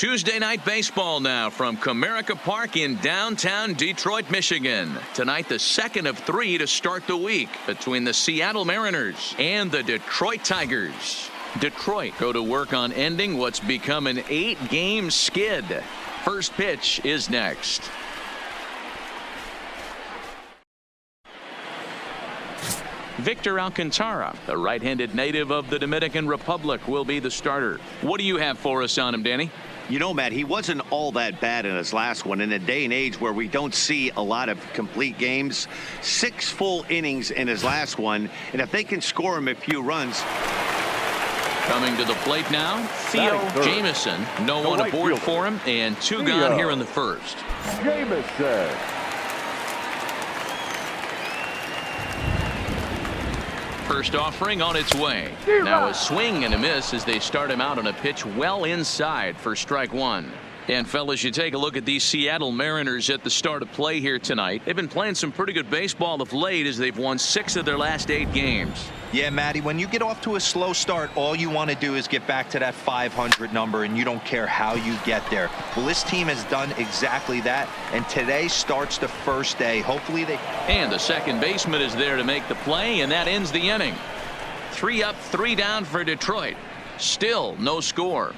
Tuesday night baseball now from Comerica Park in downtown Detroit, Michigan. Tonight, the second of 3 to start the week between the Seattle Mariners and the Detroit Tigers. Detroit go to work on ending what's become an 8-game skid. First pitch is next. Victor Alcantara, the right-handed native of the Dominican Republic, will be the starter. What do you have for us on him, Danny? You know, Matt, he wasn't all that bad in his last one. In a day and age where we don't see a lot of complete games, 6 full innings in his last one, and if they can score him a few runs. Coming to the plate now, Theo Jameson. No one aboard for him, and 2 gone here in the first. Jameson. First offering on its way. Now a swing and a miss as they start him out on a pitch well inside for strike 1. And fellas, you take a look at these Seattle Mariners at the start of play here tonight. They've been playing some pretty good baseball of late as they've won 6 of their last 8 games. Yeah, Matty, when you get off to a slow start, all you want to do is get back to that 500 number, and you don't care how you get there. Well, this team has done exactly that, and today starts the first day. Hopefully they... And the second baseman is there to make the play, and that ends the inning. 3 up, 3 down for Detroit. Still no score.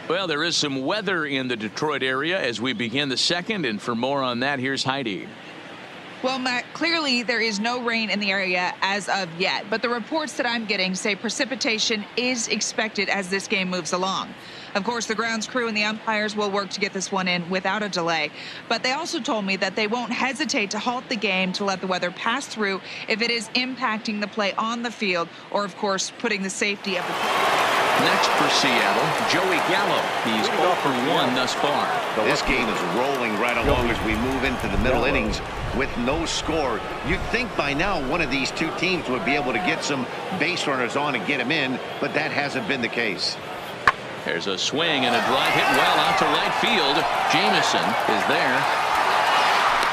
Well, there is some weather in the Detroit area as we begin the second, and for more on that, here's Heidi. Well, Matt, clearly there is no rain in the area as of yet, but the reports that I'm getting say precipitation is expected as this game moves along. Of course, the grounds crew and the umpires will work to get this one in without a delay, but they also told me that they won't hesitate to halt the game to let the weather pass through if it is impacting the play on the field or, of course, putting the safety of the Next for Seattle, Joey Gallo. He's 0 for 1 thus far. This game is rolling right along as we move into the middle innings with no score. You'd think by now one of these 2 teams would be able to get some base runners on and get them in, but that hasn't been the case. There's a swing and a drive hit well out to right field. Jameson is there,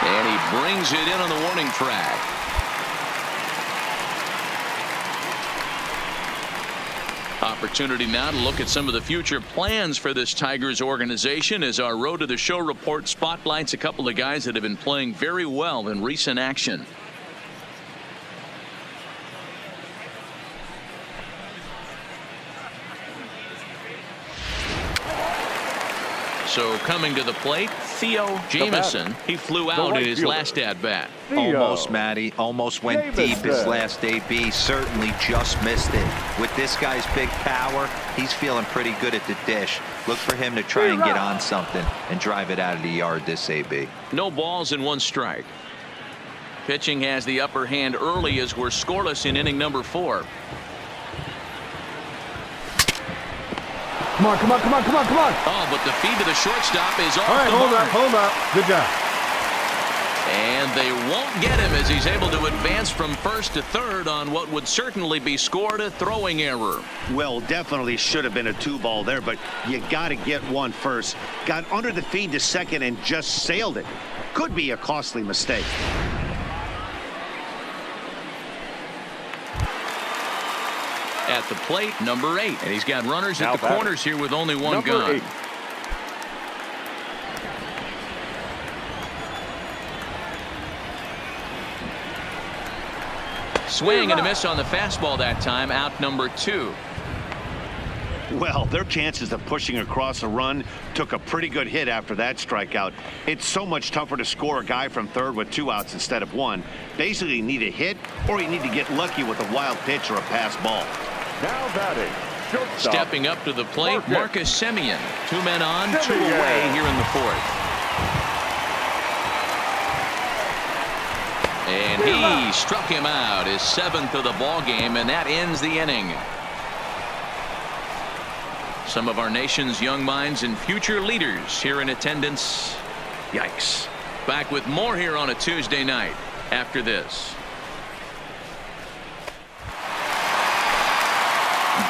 and he brings it in on the warning track. Opportunity now to look at some of the future plans for this Tigers organization as our Road to the Show report spotlights a couple of guys that have been playing very well in recent action. So coming to the plate, Theo Jameson. He flew out in his last at-bat. Almost, Matty. Almost went deep his last AB. Certainly just missed it. With this guy's big power, he's feeling pretty good at the dish. Look for him to try and get on something and drive it out of the yard this AB. No balls and 1 strike. Pitching has the upper hand early as we're scoreless in inning number 4. Come on, come on, come on, come on, come on. Oh, but the feed to the shortstop is off All right, the mark. hold up. Good job. And they won't get him as he's able to advance from first to third on what would certainly be scored a throwing error. Well, definitely should have been a 2-ball there, but you got to get one first. Got under the feed to second and just sailed it. Could be a costly mistake. At the plate, number 8. And he's got runners at the corners here with only 1 gone. 8. Swing and a miss on the fastball that time. Out number 2. Well, their chances of pushing across a run took a pretty good hit after that strikeout. It's so much tougher to score a guy from third with 2 outs instead of 1. Basically, you need a hit or you need to get lucky with a wild pitch or a pass ball. Now batting, shortstop. Stepping up to the plate, Marcus Simeon. 2 men on, 2 away here in the 4th. And he struck him out, his 7th of the ball game, and that ends the inning. Some of our nation's young minds and future leaders here in attendance. Yikes. Back with more here on a Tuesday night after this.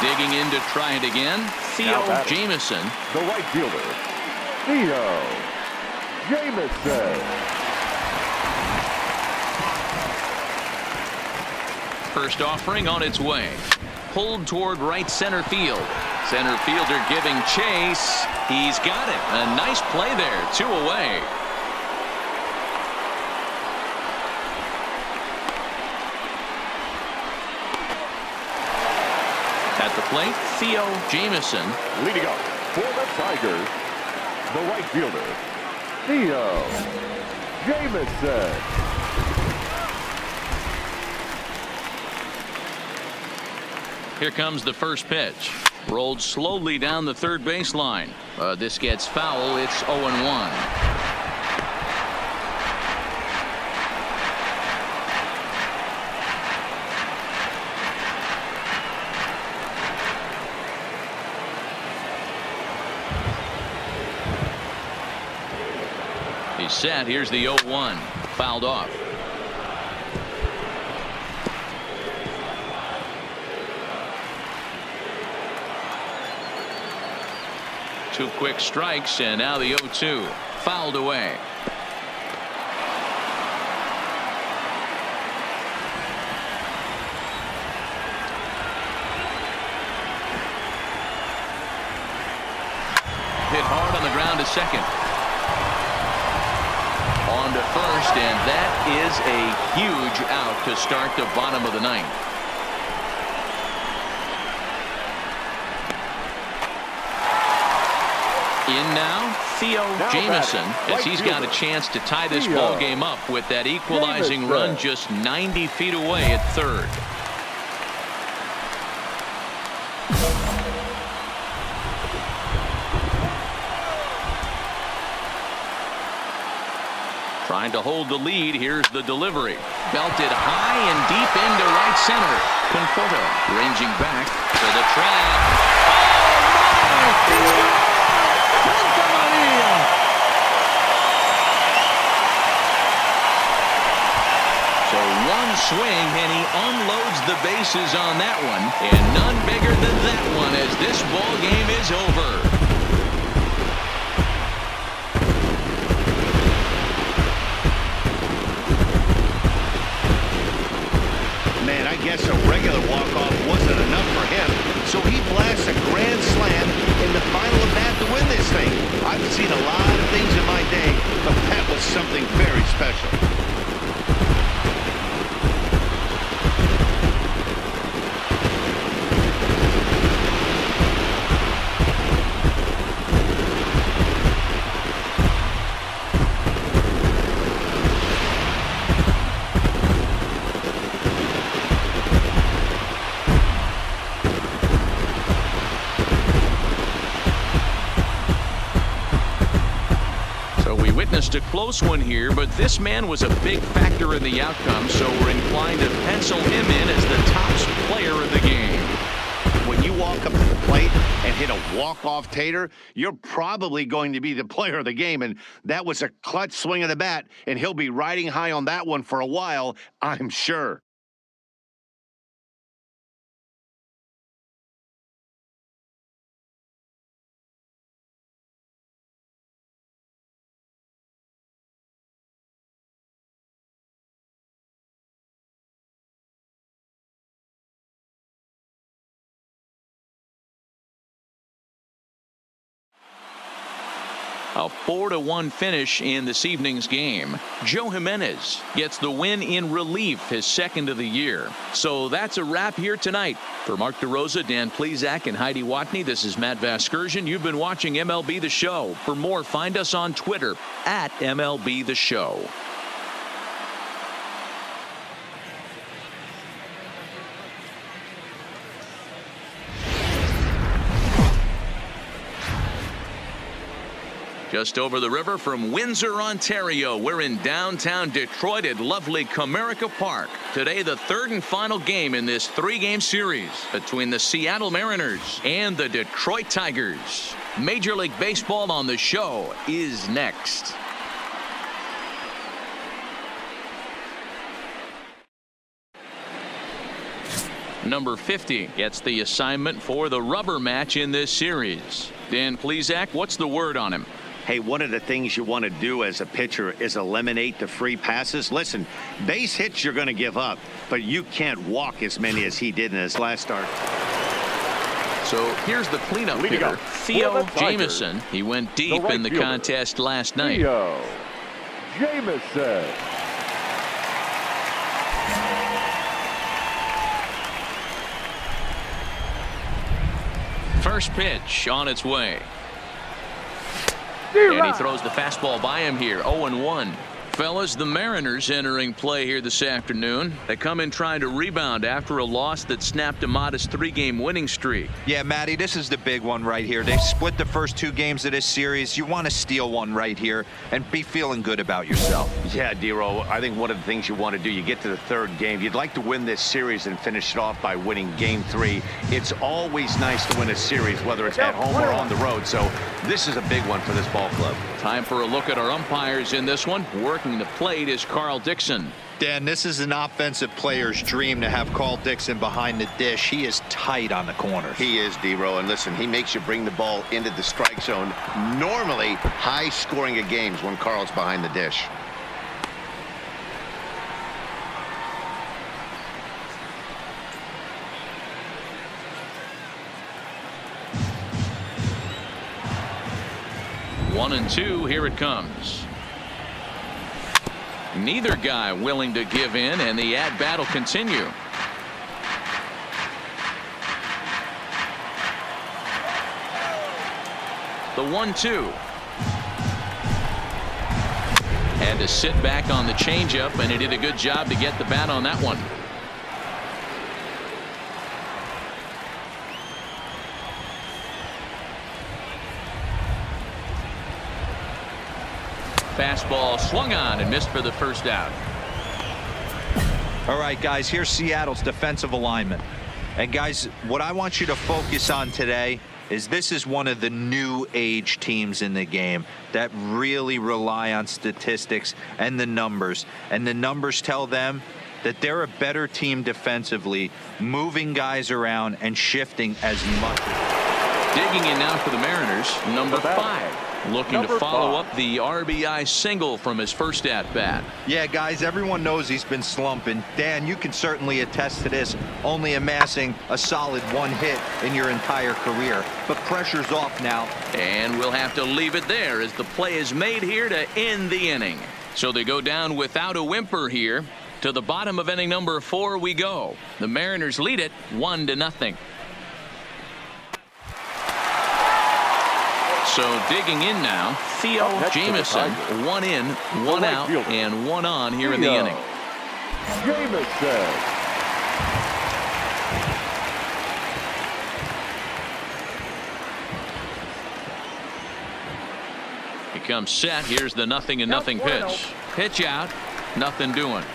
Digging in to try it again, Theo Jameson. The right fielder, Theo Jameson. First offering on its way. Pulled toward right center field. Center fielder giving chase. He's got it. A nice play there. 2 away. At the plate, Theo Jameson. Leading up for the Tigers, the right fielder, Theo Jameson. Here comes the first pitch. Rolled slowly down the third baseline. This gets foul. It's 0-1. He's set. Here's the 0-1. Fouled off. Two quick strikes, and now the 0-2. Fouled away. Hit hard on the ground to second. On to first, and that is a huge out to start the bottom of the ninth. In now, Theo Jameson, as he's got a chance to tie this ball game up with that equalizing run just 90 feet away at third. Trying to hold the lead. Here's the delivery. Belted high and deep into right center. Conforto ranging back to the track. Oh, my! So one swing and he unloads the bases on that one, and none bigger than that one as this ball game is over. Man, I guess a regular walk-off wasn't enough for him, so he blasts a grand slam in the final at bat to win this thing. I've seen a lot of things in my day, but that was something very special. A close one here, but this man was a big factor in the outcome, so we're inclined to pencil him in as the top player of the game. When you walk up to the plate and hit a walk-off tater, you're probably going to be the player of the game, and that was a clutch swing of the bat, and he'll be riding high on that one for a while, I'm sure. A 4-1 finish in this evening's game. Joe Jimenez gets the win in relief, his second of the year. So that's a wrap here tonight. For Mark DeRosa, Dan Plesac, and Heidi Watney, this is Matt Vasgersian. You've been watching MLB The Show. For more, find us on Twitter at MLB The Show. Just over the river from Windsor, Ontario, we're in downtown Detroit at lovely Comerica Park. Today, the third and final game in this three-game series between the Seattle Mariners and the Detroit Tigers. Major League Baseball on the Show is next. Number 50 gets the assignment for the rubber match in this series. Dan Plesac, what's the word on him? Hey, one of the things you want to do as a pitcher is eliminate the free passes. Listen, base hits you're going to give up, but you can't walk as many as he did in his last start. So here's the cleanup hitter, Theo Jameson. He went deep in the contest last night. Theo Jameson. First pitch on its way. And he throws the fastball by him here. 0-1. Fellas, the Mariners entering play here this afternoon. They come in trying to rebound after a loss that snapped a modest 3-game winning streak. Yeah, Matty, this is the big one right here. They split the first 2 games of this series. You want to steal one right here and be feeling good about yourself. Yeah, Dero, I think one of the things you want to do, you get to the 3rd game. You'd like to win this series and finish it off by winning Game 3. It's always nice to win a series, whether it's at home or on the road. So this is a big one for this ball club. Time for a look at our umpires in this one. Working the plate is Dixon. Dan, this is an offensive player's dream to have Carl Dixon behind the dish. He is tight on the corners. He is, Dero, and listen, he makes you bring the ball into the strike zone. Normally, high scoring of games when Carl's behind the dish. One and two, here it comes. Neither guy willing to give in, and the at-bat will continue. The 1-2. Had to sit back on the changeup, and he did a good job to get the bat on that one. Fastball swung on and missed for the first out. All right, guys, here's Seattle's defensive alignment. And, guys, what I want you to focus on today is this is one of the new age teams in the game that really rely on statistics and the numbers. And the numbers tell them that they're a better team defensively, moving guys around and shifting as much. Digging in now for the Mariners, number 5. Looking to follow up the RBI single from his first at-bat. Yeah, guys, everyone knows he's been slumping. Dan, you can certainly attest to this, only amassing a solid 1 hit in your entire career. But pressure's off now. And we'll have to leave it there as the play is made here to end the inning. So they go down without a whimper here. To the bottom of inning number 4 we go. The Mariners lead it 1-0. So digging in now, Theo Jameson, 1 in, 1 out, and 1 on here in the inning. Jameson. He comes set. Here's the 0-0 pitch. Pitch out, nothing doing.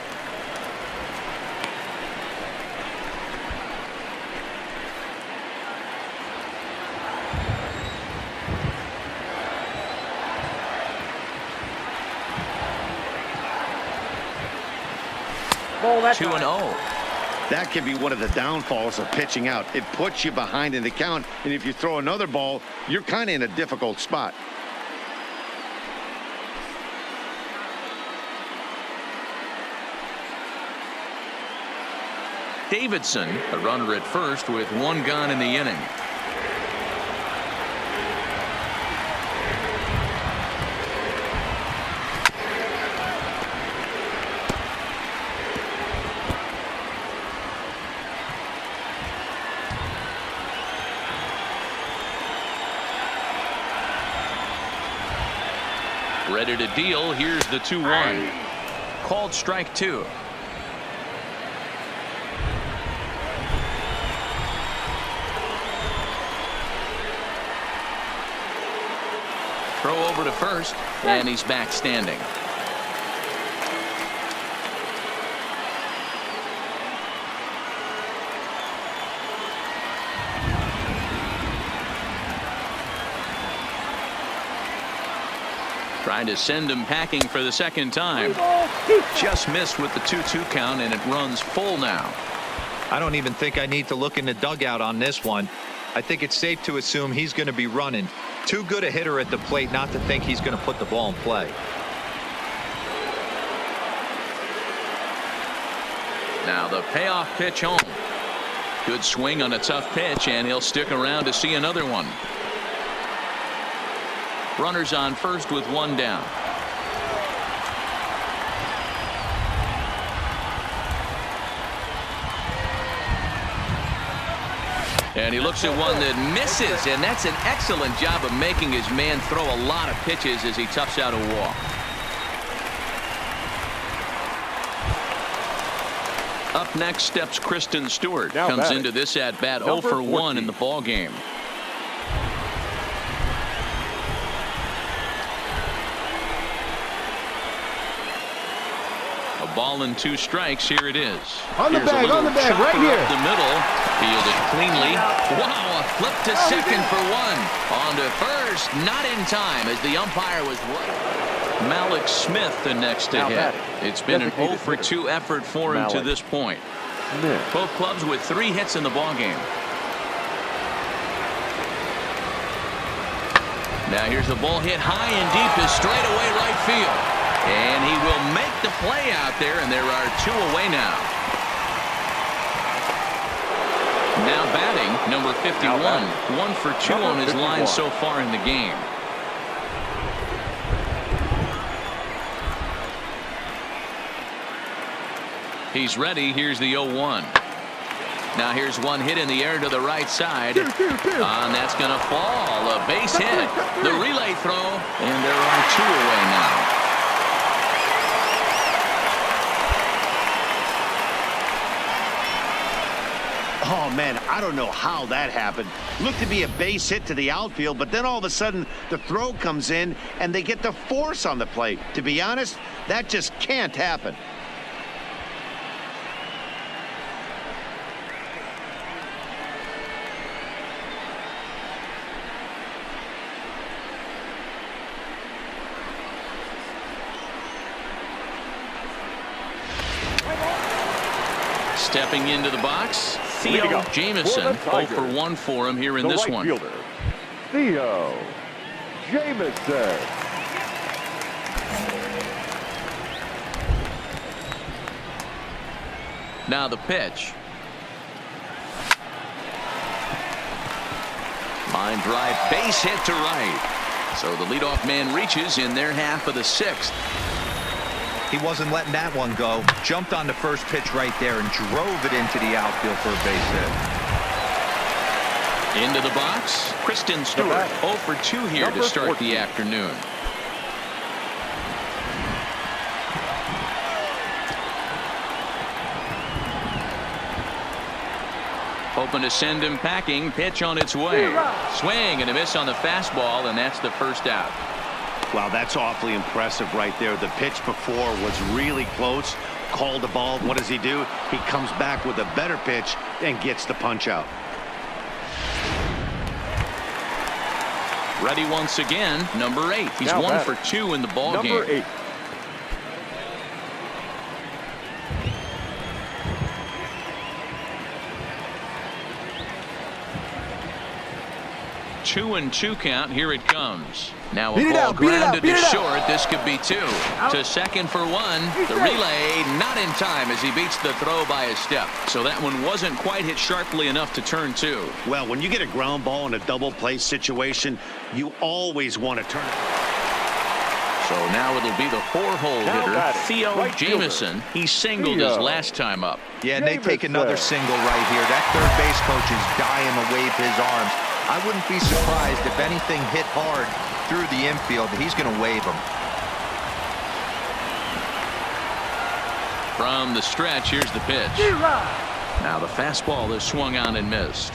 Ball that 2-0. That can be one of the downfalls of pitching out. It puts you behind in the count, and if you throw another ball, you're kind of in a difficult spot. Davidson, a runner at first with 1 gone in the inning. Ready to deal. Here's the 2-1. Called strike 2. Throw over to first, and he's back standing. Trying to send him packing for the second time. Just missed with the 2-2 count, and it runs full now. I don't even think I need to look in the dugout on this one. I think it's safe to assume he's going to be running. Too good a hitter at the plate not to think he's going to put the ball in play. Now the payoff pitch home. Good swing on a tough pitch, and he'll stick around to see another one. Runners on first with one down. And he looks at one that misses, and that's an excellent job of making his man throw a lot of pitches as he toughs out a walk. Up next steps Kristen Stewart. Comes into this at bat 0 for 1 in the ball game. A ball and 2 strikes. Here it is. On the bag, right here. Up the middle. Fielded cleanly. Wow, a flip to second for 1. On to first. Not in time as the umpire was right. Malik Smith the next to hit. It's been an 0 for 2 effort for him to this point. Both clubs with 3 hits in the ball game. Now here's the ball hit high and deep to straightaway right field. And he will make the play out there, and there are 2 away now. Now batting, number 51. 1 for 2 on his line so far in the game. He's ready. Here's the 0-1. Now here's one hit in the air to the right side. And that's going to fall. A base hit. The relay throw. And there are 2 away now. Oh, man, I don't know how that happened. Looked to be a base hit to the outfield, but then all of a sudden the throw comes in and they get the force on the plate. To be honest, that just can't happen. Stepping into the box, Theo Jameson. 0 for 1 for him here in this one. Fielder, Theo Jameson. Now the pitch. Line drive, base hit to right. So the leadoff man reaches in their half of the 6th. He wasn't letting that one go. Jumped on the first pitch right there and drove it into the outfield for a base hit. Into the box, Kristen Stewart. 0 for 2 here to start the afternoon. Hoping to send him packing. Pitch on its way. Swing and a miss on the fastball, and that's the first out. Wow, that's awfully impressive right there. The pitch before was really close. Called the ball. What does he do? He comes back with a better pitch and gets the punch out. Ready once again, number 8. He's 1 for 2 in the ball game. Number 8. Two and 2 count. Here it comes. Now a ball grounded to short. This could be 2. To second for 1. The relay not in time as he beats the throw by a step. So that one wasn't quite hit sharply enough to turn 2. Well, when you get a ground ball in a double play situation, you always want to turn it. So now it'll be the 4-hole hitter, Theo Jameson. He singled his last time up. Yeah, and they take another single right here. That third base coach is dying to wave his arms. I wouldn't be surprised if anything hit hard through the infield. He's going to wave them. From the stretch, here's the pitch. Now the fastball is swung on and missed.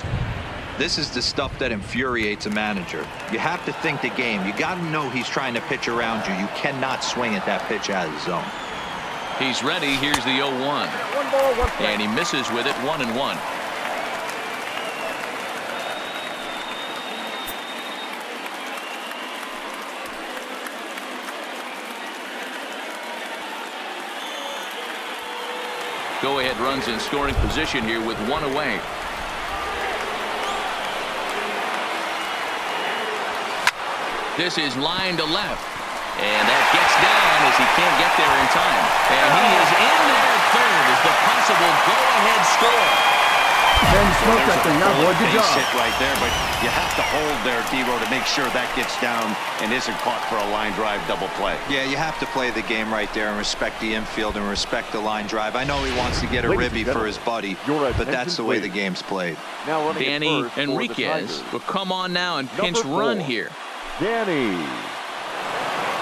This is the stuff that infuriates a manager. You have to think the game. You got to know he's trying to pitch around you. You cannot swing at that pitch out of the zone. He's ready. Here's the 0-1. And he misses with it. 1-1. Go-ahead runs in scoring position here with 1 away. This is line to left. And that gets down as he can't get there in time. And he is in there at third as the possible go-ahead score. Man, you smoked that thing now, boy. Good job. Hit right there, but you have to hold there, D-Row, to make sure that gets down and isn't caught for a line drive double play. Yeah, you have to play the game right there and respect the infield and respect the line drive. I know he wants to get a ribby for his buddy, but that's the way the game's played. Now Danny Enriquez will come on now and pinch run here. Danny.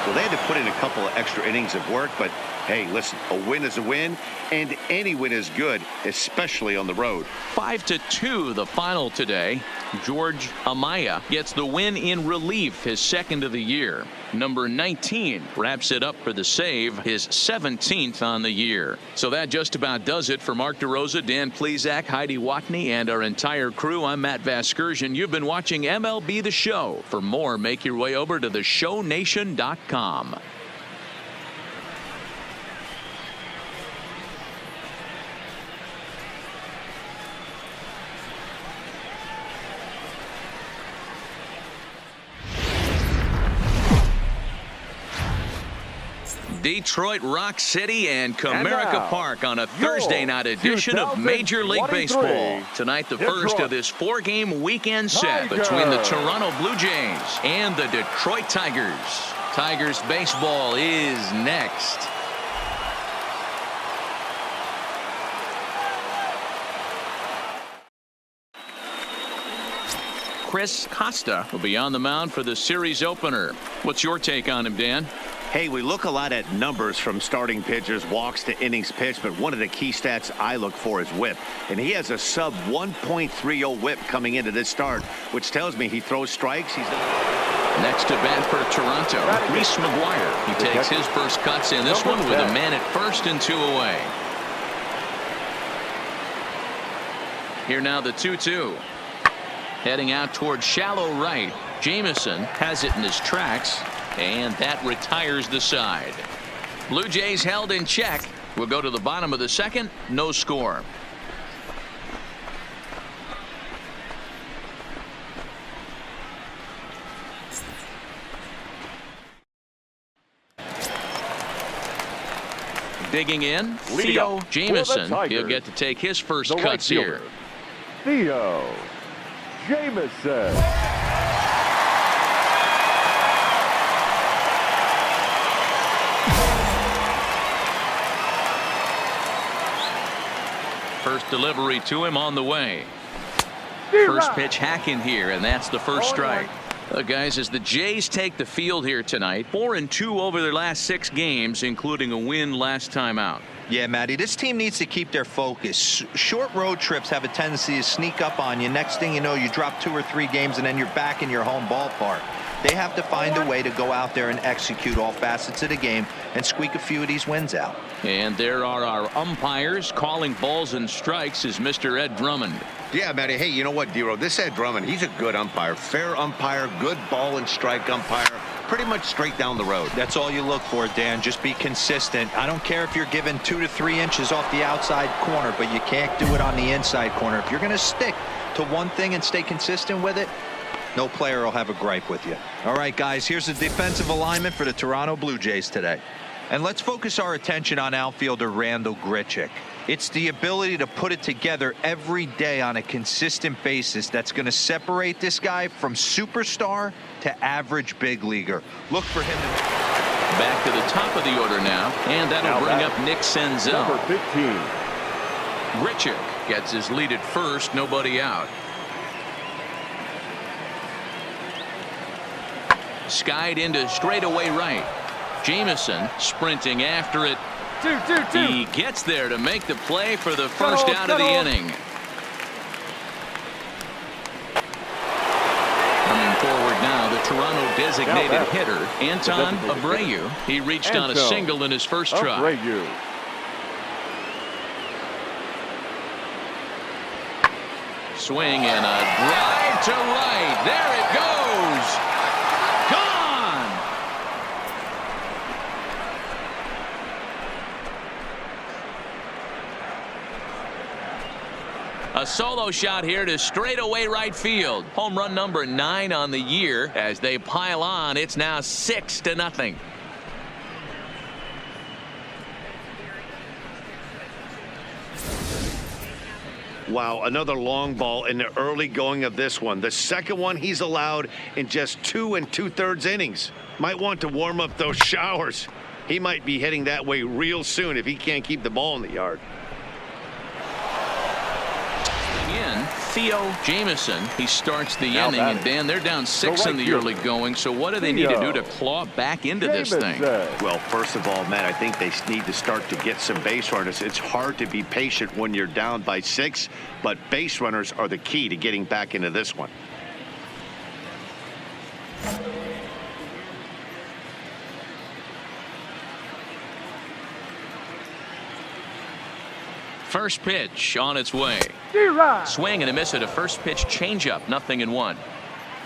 Well, they had to put in a couple of extra innings of work, but hey, listen, a win is a win, and any win is good, especially on the road. 5-2 the final today. George Amaya gets the win in relief, his second of the year. Number 19 wraps it up for the save, his 17th on the year. So that just about does it for Mark DeRosa, Dan Plesac, Heidi Watney, and our entire crew. I'm Matt Vasgersian. You've been watching MLB The Show. For more, make your way over to theshownation.com. Detroit Rock City and Comerica Park on a Thursday night edition of Major League Baseball. Tonight, the first of this four-game weekend set between the Toronto Blue Jays and the Detroit Tigers. Tigers baseball is next. Chris Costa will be on the mound for the series opener. What's your take on him, Dan? Hey, we look a lot at numbers from starting pitchers, walks to innings pitched, but one of the key stats I look for is whip. And he has a sub 1.30 whip coming into this start, which tells me he throws strikes. Next to bat for Toronto, Reese McGuire. He takes his first cuts in this one with a man at first and 2 away. Here now the 2-2. Heading out towards shallow right. Jameson has it in his tracks. And that retires the side. Blue Jays held in check. We'll go to the bottom of the second. No score. Digging in, Theo Jameson. He'll get to take his first cuts here. Theo Jameson. First delivery to him on the way. First pitch hacking here, and that's the first strike. Guys, as the Jays take the field here tonight, 4-2 over their last 6 games, including a win last time out. Yeah, Matty, this team needs to keep their focus. Short road trips have a tendency to sneak up on you. Next thing you know, you drop 2 or 3 games, and then you're back in your home ballpark. They have to find a way to go out there and execute all facets of the game and squeak a few of these wins out. And there are our umpires calling balls and strikes is Mr. Ed Drummond. Yeah, Matty. Hey, you know what, D-Row? This Ed Drummond, he's a good umpire. Fair umpire, good ball and strike umpire. Pretty much straight down the road. That's all you look for, Dan. Just be consistent. I don't care if you're given 2 to 3 inches off the outside corner, but you can't do it on the inside corner. If you're going to stick to one thing and stay consistent with it, no player will have a gripe with you. All right, guys, here's the defensive alignment for the Toronto Blue Jays today. And let's focus our attention on outfielder Randal Grichuk. It's the ability to put it together every day on a consistent basis that's going to separate this guy from superstar to average big leaguer. Look for him to... Back to the top of the order now, and that'll bring up Nick Senzel. Number 15. Grichuk gets his lead at first, nobody out. Skied into straightaway right. Jameson sprinting after it. He gets there to make the play for the first out of the inning. Coming forward now, the Toronto designated hitter, Anton Abreu. He reached on a single in his first try. Swing and a drive to right. There it goes. Gone. A solo shot here to straightaway right field. Home run number 9 on the year. As they pile on, it's now 6-0. Wow, another long ball in the early going of this one. The second one he's allowed in just 2 2/3 innings. Might want to warm up those showers. He might be heading that way real soon if he can't keep the ball in the yard. In Theo Jameson, he starts the inning, and Dan, they're down 6 in the early going. So what do they need to do to claw back into this thing? Well, first of all, Matt, I think they need to start to get some base runners. It's hard to be patient when you're down by 6, but base runners are the key to getting back into this one. First pitch on its way. Swing and a miss at a first pitch changeup. 0-1.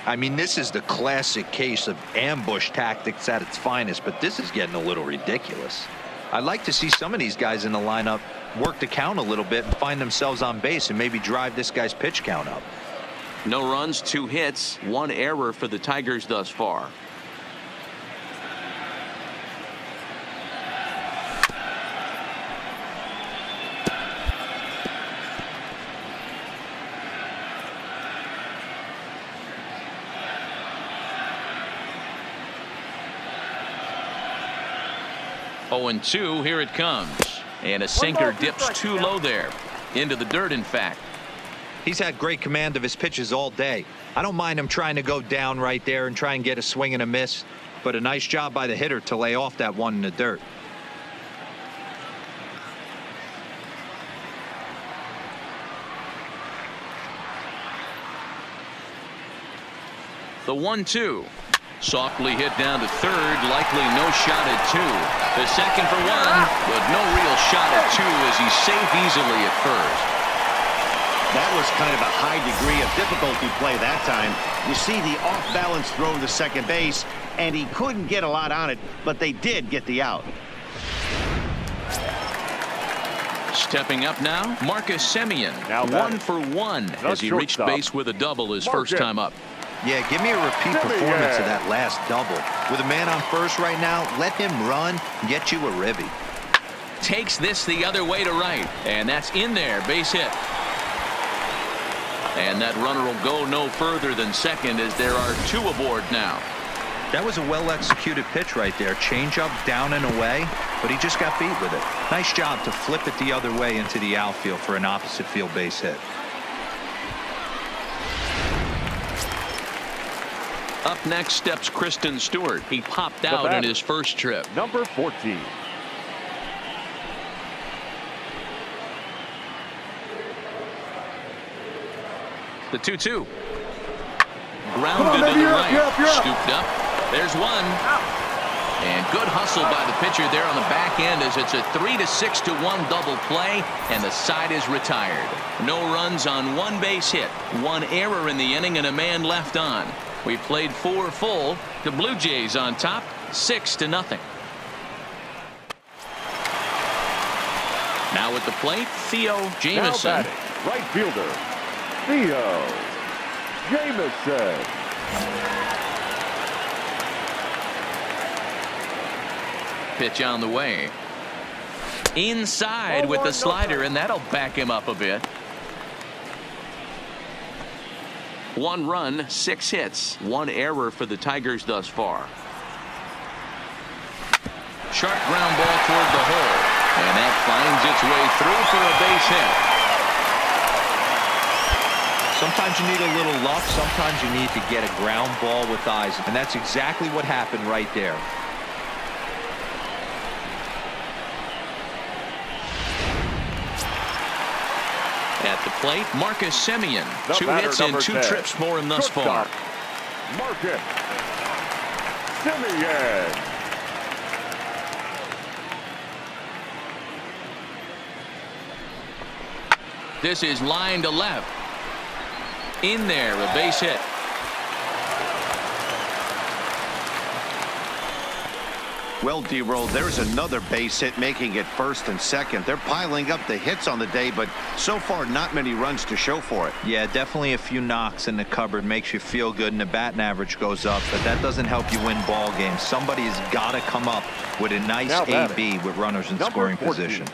I mean, this is the classic case of ambush tactics at its finest, but this is getting a little ridiculous. I'd like to see some of these guys in the lineup work the count a little bit and find themselves on base and maybe drive this guy's pitch count up. No runs, 2 hits, 1 error for the Tigers thus far. Oh, 0-2, here it comes. And a sinker dips too low there. Into the dirt, in fact. He's had great command of his pitches all day. I don't mind him trying to go down right there and try and get a swing and a miss, but a nice job by the hitter to lay off that one in the dirt. The 1-2. Softly hit down to third, likely no shot at 2. The second for 1, but no real shot at 2 as he's safe easily at first. That was kind of a high degree of difficulty play that time. You see the off-balance throw to second base, and he couldn't get a lot on it, but they did get the out. Stepping up now, Marcus Simeon. Now 1 for 1 as he reached base with a double his first time up. Yeah, give me a repeat performance of that last double. With a man on first right now, let him run and get you a ribby. Takes this the other way to right, and that's in there, base hit. And that runner will go no further than second as there are 2 aboard now. That was a well-executed pitch right there. Change up, down and away, but he just got beat with it. Nice job to flip it the other way into the outfield for an opposite field base hit. Up next steps Kristen Stewart. He popped out in his first trip. Number 14. The 2-2. Grounded to the right. Scooped up. There's one. And good hustle by the pitcher there on the back end as it's a 3-6-1 double play, and the side is retired. No runs on 1 base hit, 1 error in the inning, and a man left on. We played 4 full. The Blue Jays on top, 6-0. Now at the plate, Theo Jameson. Now batting, right fielder, Theo Jameson. Pitch on the way. Inside with the slider, and that'll back him up a bit. 1 run, 6 hits, 1 error for the Tigers thus far. Sharp ground ball toward the hole, and that finds its way through for a base hit. Sometimes you need a little luck, sometimes you need to get a ground ball with eyes, and that's exactly what happened right there. At the plate, Marcus Simeon. 2 hits and 2 trips for him thus far. Marcus Simeon. This is line to left. In there, a base hit. Well, D-Roll, there's another base hit, making it first and second. They're piling up the hits on the day, but so far not many runs to show for it. Yeah, definitely a few knocks in the cupboard makes you feel good, and the batting average goes up, but that doesn't help you win ball games. Somebody has got to come up with a nice AB with runners in scoring position.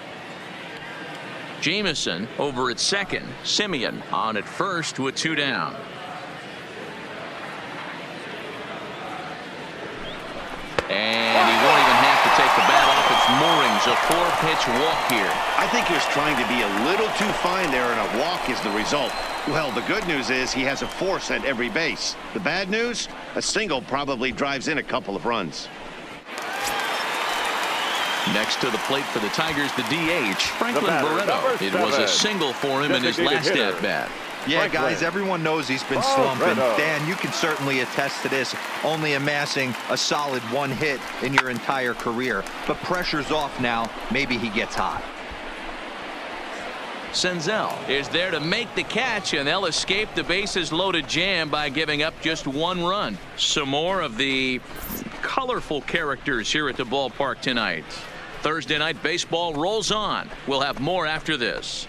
Jameson over at second. Simeon on at first with 2 down. And he won't even have to take the bat off its moorings. A 4-pitch walk here. I think he was trying to be a little too fine there, and a walk is the result. Well, the good news is he has a force at every base. The bad news? A single probably drives in a couple of runs. Next to the plate for the Tigers, the DH, Franklin Barreto. It was a single for him in his last at-bat. Yeah, guys, everyone knows he's been slumping. Dan, you can certainly attest to this, only amassing a solid 1 hit in your entire career. But pressure's off now. Maybe he gets hot. Senzel is there to make the catch, and they'll escape the bases-loaded jam by giving up just 1 run. Some more of the colorful characters here at the ballpark tonight. Thursday Night Baseball rolls on. We'll have more after this.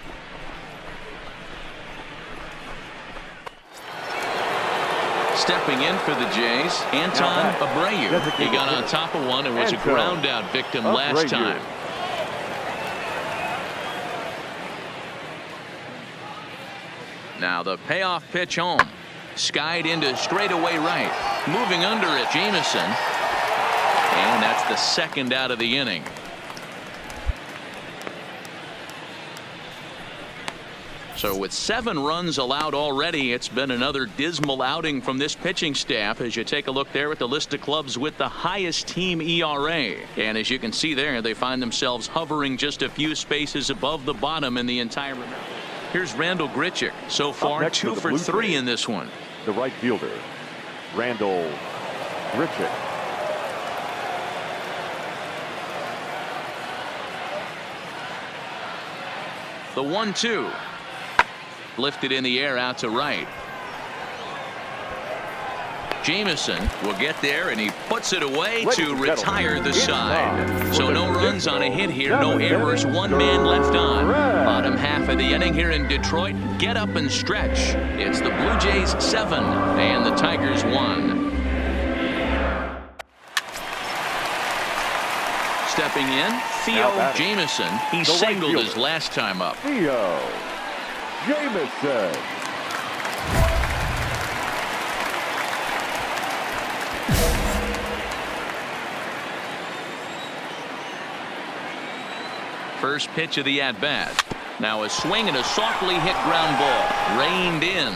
Stepping in for the Jays, Anton Abreu. He got on top of one and was a ground-out victim last time. Now the payoff pitch home. Skied into straightaway right. Moving under it, Jameson. And that's the second out of the inning. So with 7 runs allowed already, it's been another dismal outing from this pitching staff as you take a look there at the list of clubs with the highest team ERA. And as you can see there, they find themselves hovering just a few spaces above the bottom in the entire. Here's Randall Grichuk. So far 2 for 3 in this one. The right fielder, Randall Grichuk. The 1-2. Lifted in the air out to right. Jameson will get there, and he puts it away to retire the side. So no runs on a hit here, no errors, 1 man left on. Bottom half of the inning here in Detroit. Get up and stretch. It's the Blue Jays 7 and the Tigers 1. Stepping in, Theo Jameson. He singled his last time up. Theo Jameson. First pitch of the at-bat. Now a swing and a softly hit ground ball. Reined in.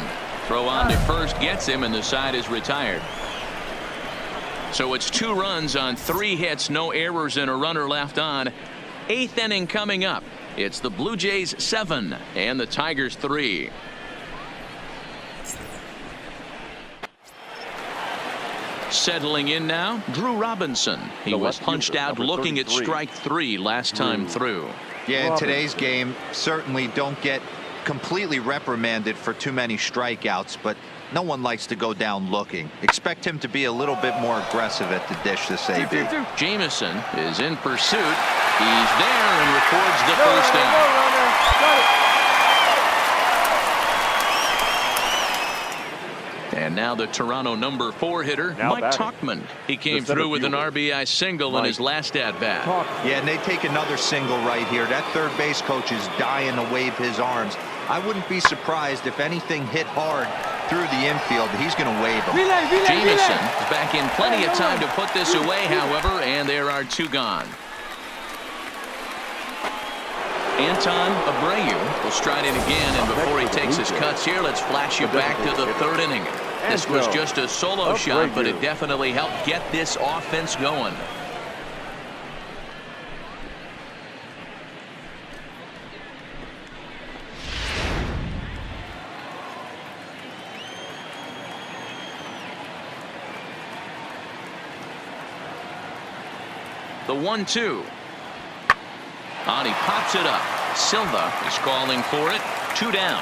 Throw on to first gets him, and the side is retired. So it's 2 runs on 3 hits, no errors, and a runner left on. 8th inning coming up. It's the Blue Jays 7 and the Tigers 3. Settling in now, Drew Robinson. He was punched out looking at strike 3 last time through. Yeah, in today's game, certainly don't get completely reprimanded for too many strikeouts, but no one likes to go down looking. Expect him to be a little bit more aggressive at the dish this AB. Jameson is in pursuit. He's there and records the first down. And now the Toronto number 4 hitter, Mike Tauchman. He came through with an RBI single in his last at-bat. Yeah, and they take another single right here. That third base coach is dying to wave his arms. I wouldn't be surprised if anything hit hard through the infield. He's going to wave him. Jameson is back in plenty of time to put this away, however, and there are 2 gone. Anton Abreu will stride in again, and before he takes his cuts here, let's flash you back to the 3rd inning. This was just a solo shot, but it definitely helped get this offense going. The 1-2. On, he pops it up. Silva is calling for it. 2 down.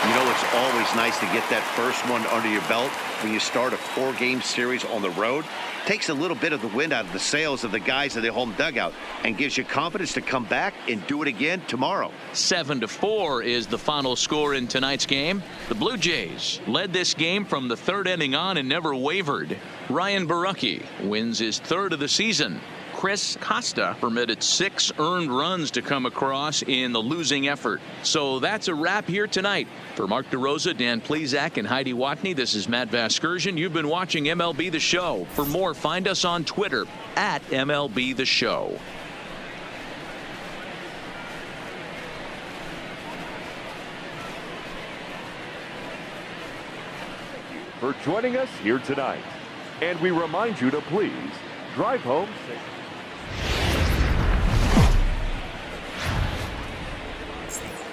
You know, it's always nice to get that first one under your belt when you start a 4-game series on the road. Takes a little bit of the wind out of the sails of the guys in the home dugout and gives you confidence to come back and do it again tomorrow. 7-4 is the final score in tonight's game. The Blue Jays led this game from the 3rd inning on and never wavered. Ryan Borucki wins his 3rd of the season. Chris Costa permitted 6 earned runs to come across in the losing effort. So that's a wrap here tonight. For Mark DeRosa, Dan Plezak, and Heidi Watney, this is Matt Vasgersian. You've been watching MLB The Show. For more, find us on Twitter at MLB The Show. For joining us here tonight. And we remind you to please drive home safe.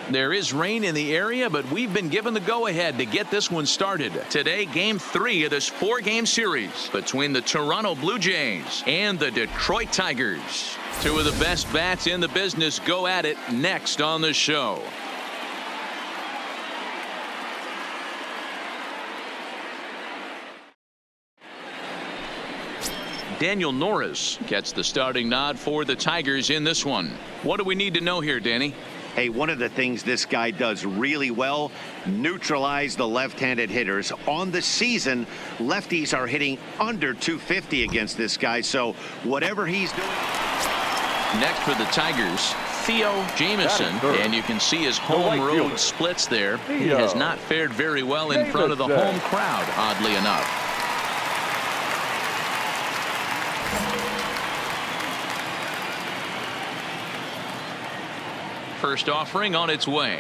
There is rain in the area, but we've been given the go-ahead to get this one started. Today, Game 3 of this 4-game series between the Toronto Blue Jays and the Detroit Tigers. 2 of the best bats in the business go at it next on the show. Daniel Norris gets the starting nod for the Tigers in this one. What do we need to know here, Danny? Hey, one of the things this guy does really well, neutralize the left-handed hitters. On the season, lefties are hitting under 250 against this guy, so whatever he's doing. Next for the Tigers, Theo Jameson, and you can see his home road splits there. He has not fared very well in front of the home crowd, oddly enough. First offering on its way.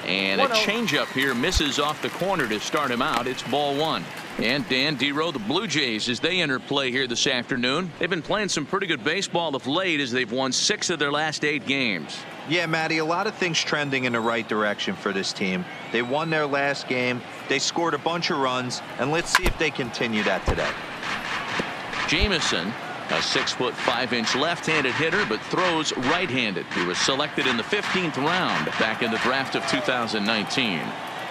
And a changeup here misses off the corner to start him out. It's ball 1. And Dan D-Row, the Blue Jays, as they enter play here this afternoon. They've been playing some pretty good baseball of late as they've won 6 of their last 8 games. Yeah, Matty, a lot of things trending in the right direction for this team. They won their last game. They scored a bunch of runs. And let's see if they continue that today. Jameson, a 6-foot 5-inch left-handed hitter, but throws right-handed. He was selected in the 15th round back in the draft of 2019.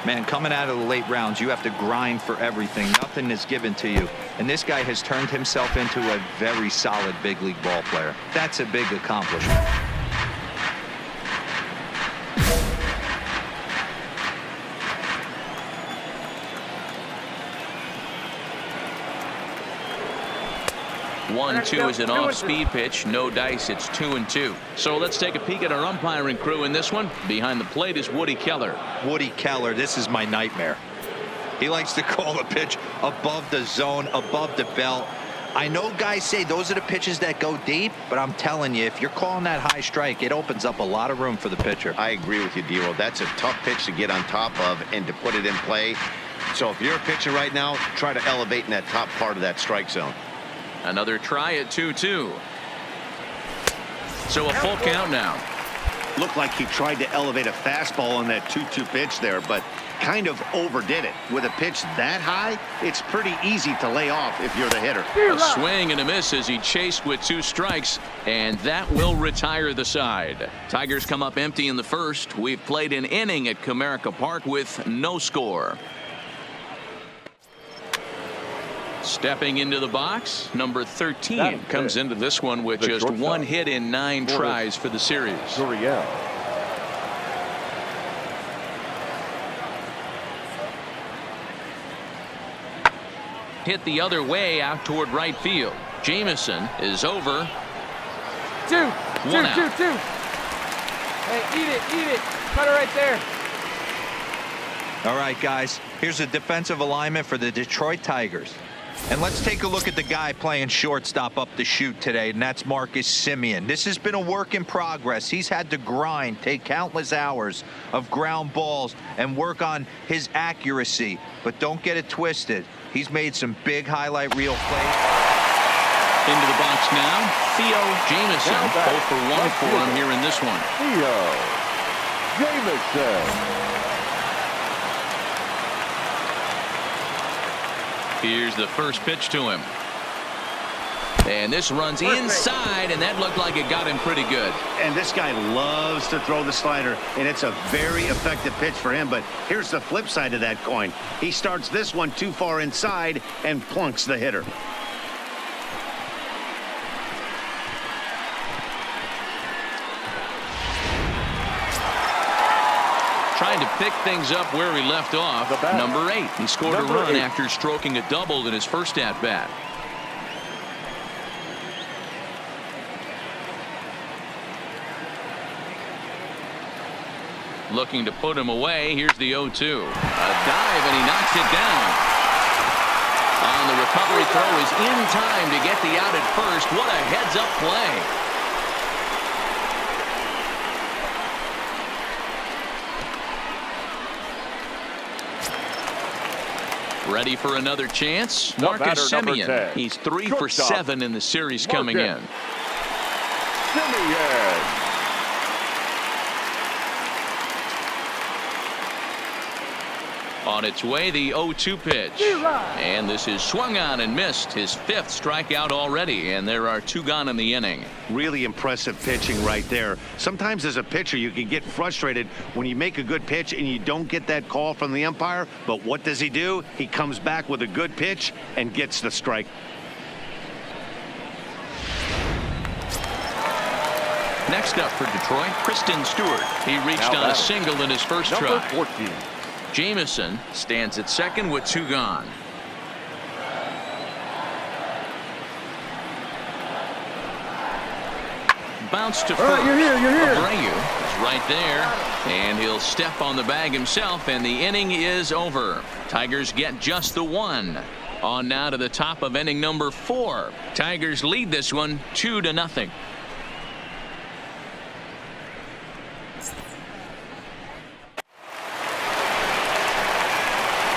Man, coming out of the late rounds, you have to grind for everything. Nothing is given to you. And this guy has turned himself into a very solid big league ball player. That's a big accomplishment. One, 2 is an off-speed pitch. No dice. It's 2-2. So let's take a peek at our umpiring crew in this one. Behind the plate is Woody Keller. Woody Keller, this is my nightmare. He likes to call the pitch above the zone, above the belt. I know guys say those are the pitches that go deep, but I'm telling you, if you're calling that high strike, it opens up a lot of room for the pitcher. I agree with you, D-Row. That's a tough pitch to get on top of and to put it in play. So if you're a pitcher right now, try to elevate in that top part of that strike zone. Another try at 2-2. So a full count now. Looked like he tried to elevate a fastball on that 2-2 pitch there, but kind of overdid it. With a pitch that high, it's pretty easy to lay off if you're the hitter. A swing and a miss as he chased with 2 strikes, and that will retire the side. Tigers come up empty in the first. We've played an inning at Comerica Park with no score. Stepping into the box, number 13 comes into this one with just 1 hit in 9 tries for the series. Hit the other way out toward right field. Jameson is over. 2. One out. 2. Hey, eat it. Cut it right there. All right, guys, here's a defensive alignment for the Detroit Tigers. And let's take a look at the guy playing shortstop up the chute today, and that's Marcus Simeon. This has been a work in progress. He's had to grind, take countless hours of ground balls, and work on his accuracy. But don't get it twisted. He's made some big highlight reel plays. Into the box now, Theo Jameson. 0 for 1 for him here in this one. Theo Jameson. Here's the first pitch to him. And this runs inside, and that looked like it got him pretty good. And this guy loves to throw the slider, and it's a very effective pitch for him. But here's the flip side of that coin. He starts this one too far inside and plunks the hitter. Trying to pick things up where he left off. Number 8. He scored a run after stroking a double in his first at-bat. Looking to put him away. Here's the 0-2. A dive, and he knocks it down. On the recovery throw is in time to get the out at first. What a heads-up play. Ready for another chance. Marcus Simeon. He's 3 for 7 in the series coming in. Simeon. On its way, the 0-2 pitch. And this is swung on and missed. His 5th strikeout already, and there are 2 gone in the inning. Really impressive pitching right there. Sometimes as a pitcher, you can get frustrated when you make a good pitch and you don't get that call from the umpire. But what does he do? He comes back with a good pitch and gets the strike. Next up for Detroit, Kristen Stewart. He reached on a single in his first try. 14. Jameson stands at second with 2 gone. Bounce to first. You're here. Abreu is right there, and he'll step on the bag himself, and the inning is over. Tigers get just the 1. On now to the top of inning number 4. Tigers lead this one 2-0.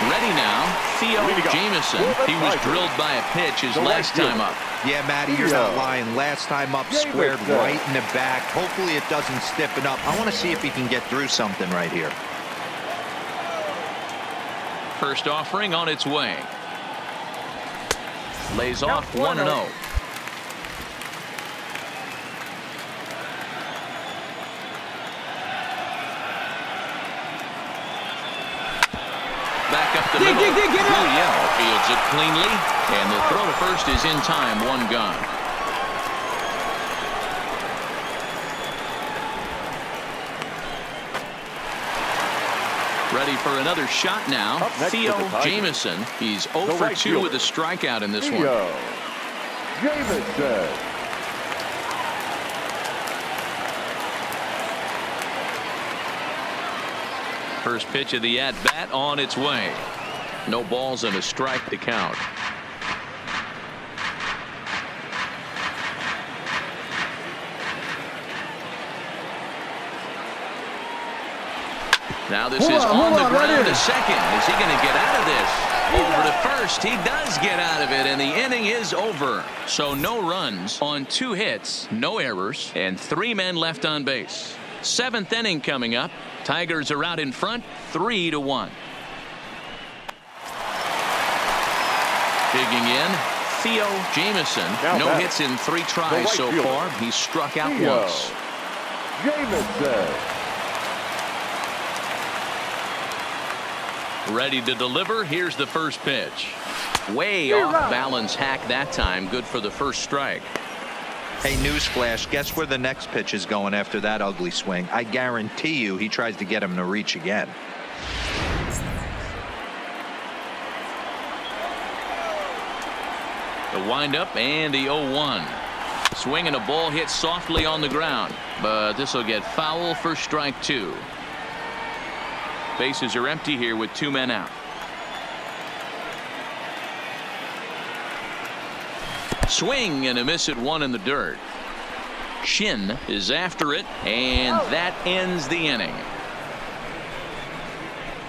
Ready now, Theo Jameson. He was drilled by a pitch his last time up. Yeah, Matty, you're not lying. Last time up, squared right in the back. Hopefully it doesn't stiffen up. I want to see if he can get through something right here. First offering on its way. Lays off 1-0. Back up the middle. Julio fields it cleanly, and the throw to first is in time. 1 gone. Ready for another shot now. Theo Jameson. He's 0 for 2 with a strikeout in this one. Jameson. First pitch of the at-bat on its way. No balls and a strike to count. Now this is on the ground to second. Is he going to get out of this? Over to first. He does get out of it, and the inning is over. So no runs on 2 hits, no errors, and 3 men left on base. 7th inning coming up. Tigers are out in front, 3-1. Digging in, Theo Jameson. No hits in 3 tries so far. He's struck out once. Jameson. Ready to deliver. Here's the first pitch. Way off balance hack that time. Good for the first strike. Hey, newsflash, guess where the next pitch is going after that ugly swing? I guarantee you he tries to get him to reach again. The windup and the 0-1. Swing and a ball hit softly on the ground, but this will get foul for strike 2. Bases are empty here with 2 men out. Swing and a miss at 1 in the dirt. Shin is after it, and that ends the inning.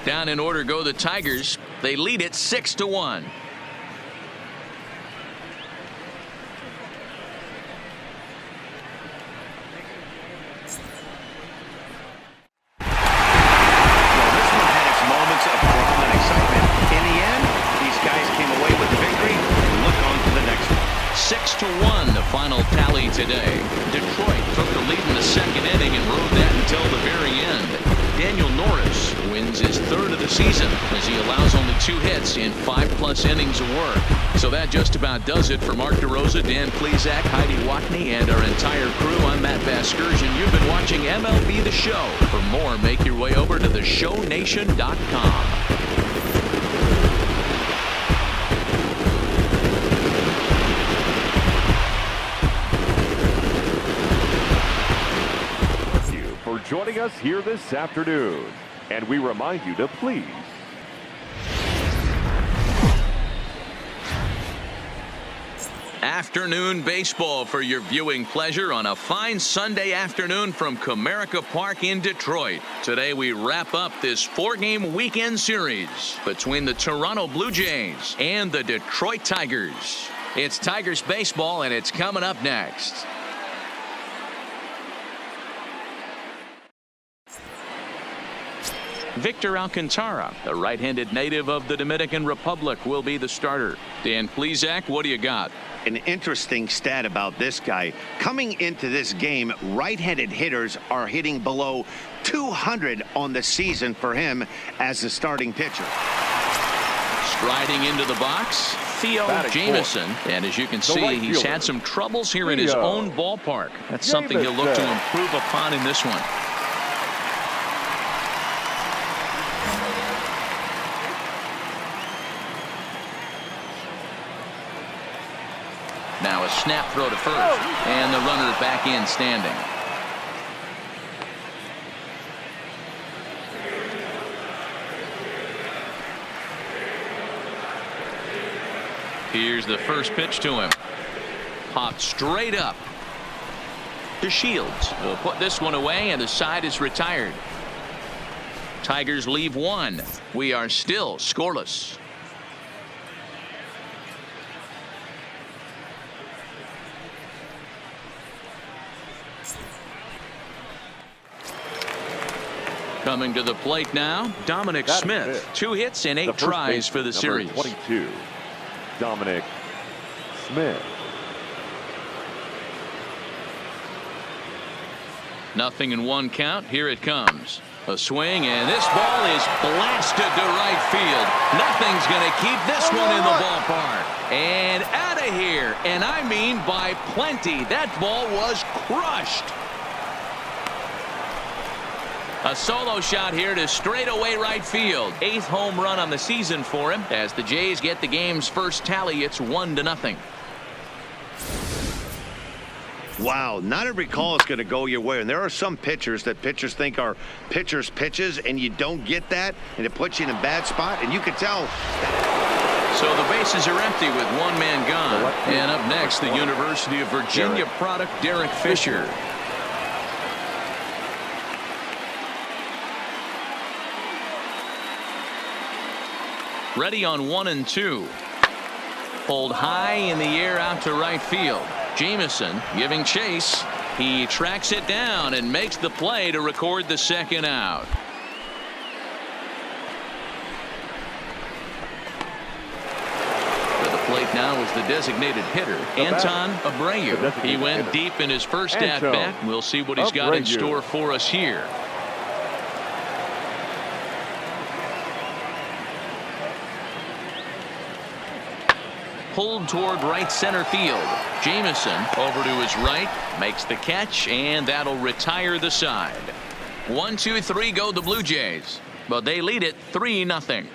Down in order go the Tigers. They lead it 6-1. 6-1, the final tally today. Detroit took the lead in the second inning and rode that until the very end. Daniel Norris wins his third of the season as he allows only 2 hits in 5+ innings of work. So that just about does it for Mark DeRosa, Dan Plesac, Heidi Watney, and our entire crew. I'm Matt Vasgersian. You've been watching MLB The Show. For more, make your way over to theshownation.com. Joining us here this afternoon, and we remind you to please afternoon baseball for your viewing pleasure on a fine Sunday afternoon from Comerica Park in Detroit. Today we wrap up this 4-game weekend series between the Toronto Blue Jays and the Detroit Tigers. It's Tigers baseball, and it's coming up next. Victor Alcantara, the right-handed native of the Dominican Republic, will be the starter. Dan Plesac, what do you got? An interesting stat about this guy. Coming into this game, right-handed hitters are hitting below 200 on the season for him as the starting pitcher. Striding into the box, Theo Jameson. And as you can see, he's had some troubles here in his own ballpark. That's something he'll look to improve upon in this one. Now a snap throw to first, and the runner back in standing. Here's the first pitch to him. Popped straight up. To Shields will put this one away, and the side is retired. Tigers leave 1. We are still scoreless. Coming to the plate now, Dominic Smith. 2 hits and 8 tries for the series. 22, Dominic Smith. Nothing in 1 count. Here it comes. A swing, and this ball is blasted to right field. Nothing's going to keep this one in the ballpark. And out of here. And I mean by plenty. That ball was crushed. A solo shot here to straightaway right field. 8th home run on the season for him. As the Jays get the game's first tally, it's 1-0. Wow, not every call is going to go your way. And there are some pitchers that pitchers think are pitchers' pitches, and you don't get that, and it puts you in a bad spot, and you can tell. So the bases are empty with 1 man gone. And up next, the University of Virginia product, Derek Fisher. Ready on 1 and 2. Pulled high in the air out to right field. Jameson giving chase. He tracks it down and makes the play to record the 2nd out. To the plate now is the designated hitter, Anton Abreu. He went deep in his first at-bat. We'll see what he's got in store for us here. Pulled toward right center field. Jameson over to his right, makes the catch, and that'll retire the side. 1-2-3 go the Blue Jays, but they lead it 3-0.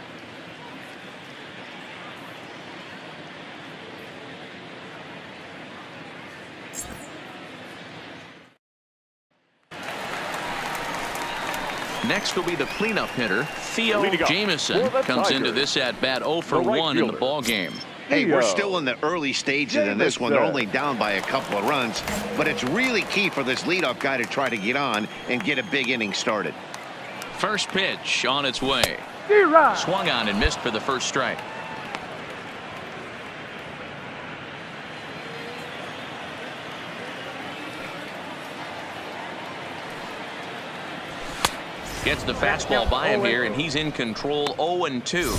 Next will be the cleanup hitter, Theo Jameson. Comes into this at-bat 0 for 1 in the ball game. Hey, we're still in the early stages in this one. They're only down by a couple of runs, but it's really key for this leadoff guy to try to get on and get a big inning started. First pitch on its way. Swung on and missed for the first strike. Gets the fastball by him here, and he's in control 0-2.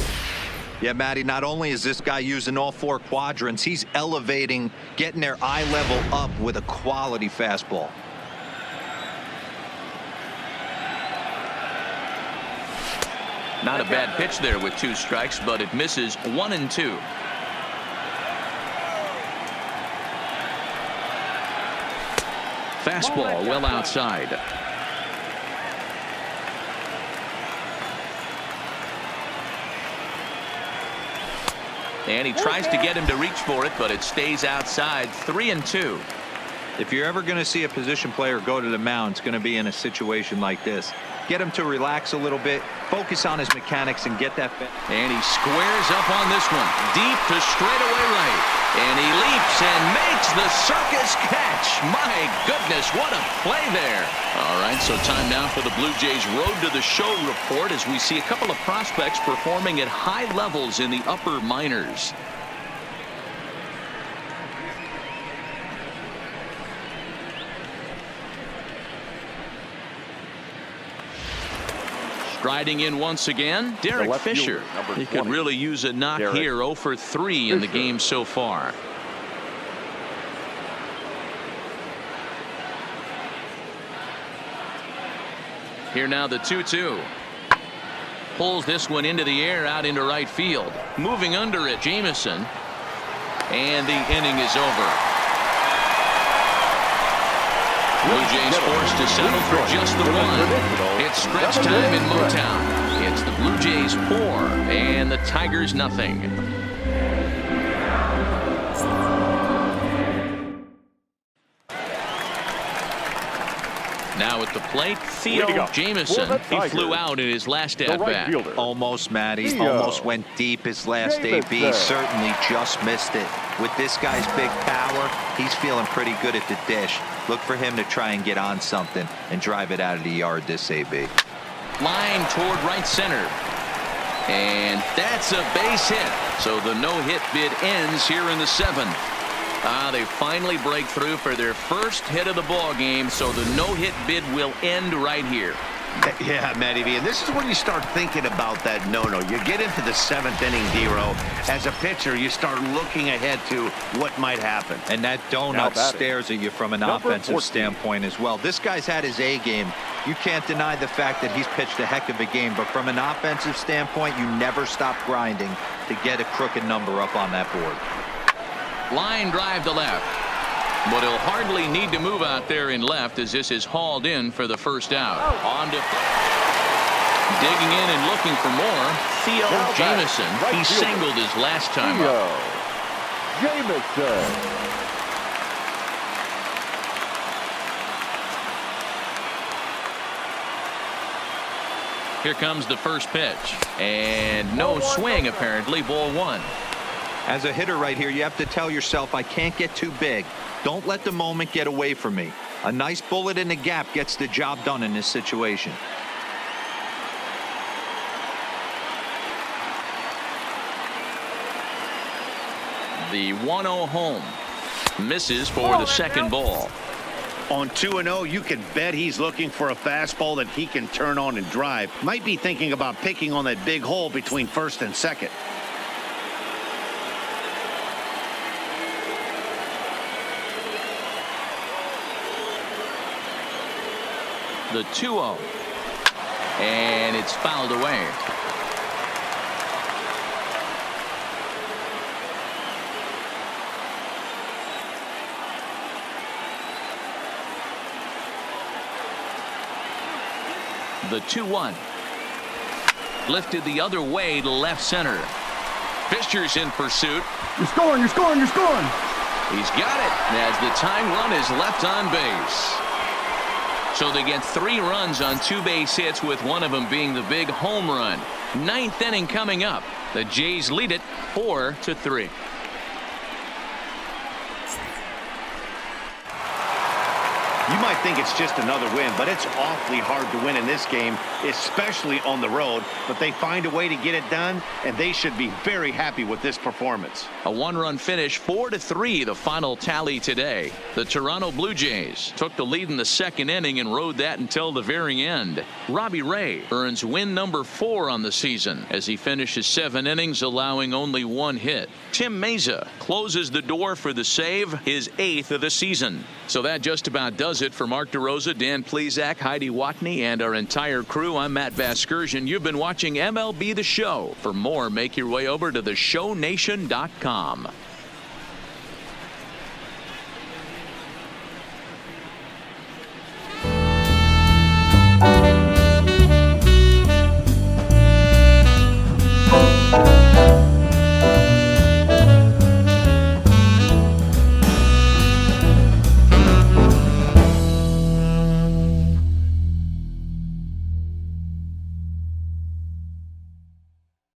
Yeah, Matty, not only is this guy using all 4 quadrants, he's elevating, getting their eye level up with a quality fastball. Not a bad pitch there with 2 strikes, but it misses 1 and 2. Fastball well outside. And he tries to get him to reach for it, but it stays outside. 3 and 2. If you're ever going to see a position player go to the mound, it's going to be in a situation like this. Get him to relax a little bit, focus on his mechanics, and get that. And he squares up on this one. Deep to straightaway right. And he leaps and makes the circus catch. My goodness, what a play there. All right, so time now for the Blue Jays Road to the Show report as we see a couple of prospects performing at high levels in the upper minors. Striding in once again, Derek Fisher. He could really use a knock here. 0 for 3 in the game so far. Here now the 2-2. Pulls this one into the air out into right field. Moving under it, Jameson. And the inning is over. Blue Jays forced to settle for just the 1. It's stretch time in Motown. It's the Blue Jays 4 and the Tigers nothing. Now at the plate, Theo Jameson. He flew out in his last at-bat. Almost, Matty. Almost went deep his last AB. Certainly just missed it. With this guy's big power, he's feeling pretty good at the dish. Look for him to try and get on something and drive it out of the yard this AB. Line toward right center. And that's a base hit. So the no-hit bid ends here in the 7th. They finally break through for their first hit of the ball game, so the no-hit bid will end right here. Yeah, Matty V, and this is when you start thinking about that no-no. You get into the 7th inning, D-Row. As a pitcher, you start looking ahead to what might happen. And that donut stares at you from an offensive standpoint as well. This guy's had his A game. You can't deny the fact that he's pitched a heck of a game, but from an offensive standpoint, you never stop grinding to get a crooked number up on that board. Line drive to left. But he'll hardly need to move out there in left as this is hauled in for the first out. On to digging in and looking for more. Theo Jameson. He singled his last time up. Jameson. Here comes the first pitch. And no swing apparently. Ball 1. As a hitter right here, you have to tell yourself, I can't get too big. Don't let the moment get away from me. A nice bullet in the gap gets the job done in this situation. The 1-0 home. Misses for the second ball. On 2-0, you can bet he's looking for a fastball that he can turn on and drive. Might be thinking about picking on that big hole between first and second. The 2-0. And it's fouled away. The 2-1. Lifted the other way to left center. Fisher's in pursuit. You're scoring, you're scoring, you're scoring. He's got it as the tying run is left on base. So they get 3 runs on 2 base hits, with one of them being the big home run. 9th inning coming up. The Jays lead it 4-3. You might think it's just another win, but it's awfully hard to win in this game, especially on the road. But they find a way to get it done, and they should be very happy with this performance. A one-run finish, 4-3, the final tally today. The Toronto Blue Jays took the lead in the second inning and rode that until the very end. Robbie Ray earns win number 4 on the season as he finishes 7 innings, allowing only 1 hit. Tim Meza closes the door for the save, his 8th of the season. So that just about does it for Mark DeRosa, Dan Plesac, Heidi Watney, and our entire crew. I'm Matt Vasgersian. You've been watching MLB The Show. For more, make your way over to theshownation.com.